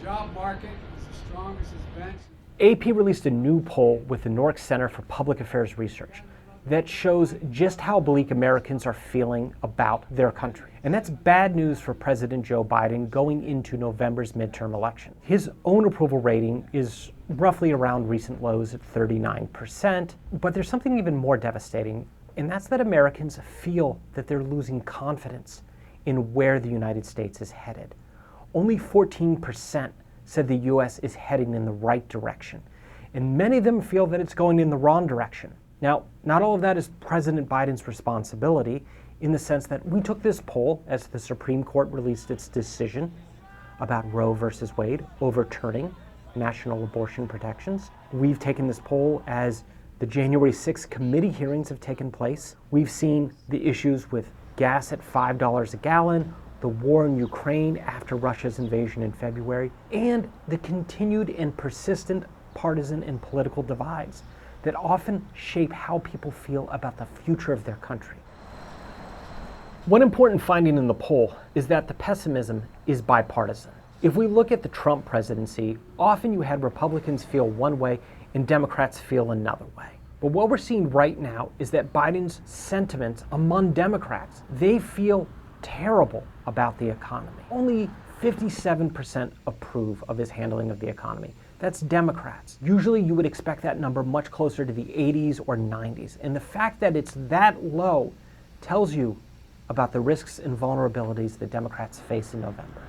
job market is as strong as it's been. AP released a new poll with the NORC Center for Public Affairs Research that shows just how bleak Americans are feeling about their country. And that's bad news for President Joe Biden going into November's midterm election. His own approval rating is roughly around recent lows at 39%, but there's something even more devastating, and that's that Americans feel that they're losing confidence in where the United States is headed. Only 14% said the U.S. is heading in the right direction, and many of them feel that it's going in the wrong direction. Now, not all of that is President Biden's responsibility, in the sense that we took this poll as the Supreme Court released its decision about Roe versus Wade overturning national abortion protections. We've taken this poll as the January 6th committee hearings have taken place. We've seen the issues with gas at $5 a gallon, the war in Ukraine after Russia's invasion in February, and the continued and persistent partisan and political divides that often shape how people feel about the future of their country. One important finding in the poll is that the pessimism is bipartisan. If we look at the Trump presidency, often you had Republicans feel one way and Democrats feel another way. But what we're seeing right now is that Biden's sentiments among Democrats, they feel terrible about the economy. Only 57% approve of his handling of the economy. That's Democrats. Usually you would expect that number much closer to the 80s or 90s. And the fact that it's that low tells you about the risks and vulnerabilities that Democrats face in November.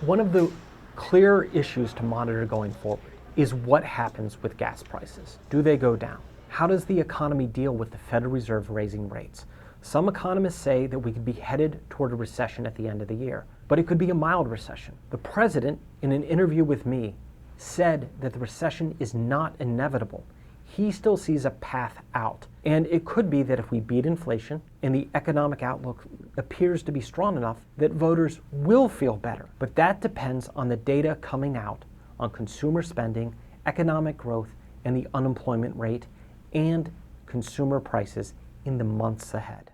One of the clear issues to monitor going forward is what happens with gas prices. Do they go down? How does the economy deal with the Federal Reserve raising rates? Some economists say that we could be headed toward a recession at the end of the year, but it could be a mild recession. The president, in an interview with me, said that the recession is not inevitable. He still sees a path out. And it could be that if we beat inflation and the economic outlook appears to be strong enough, that voters will feel better. But that depends on the data coming out on consumer spending, economic growth, and the unemployment rate, and consumer prices in the months ahead.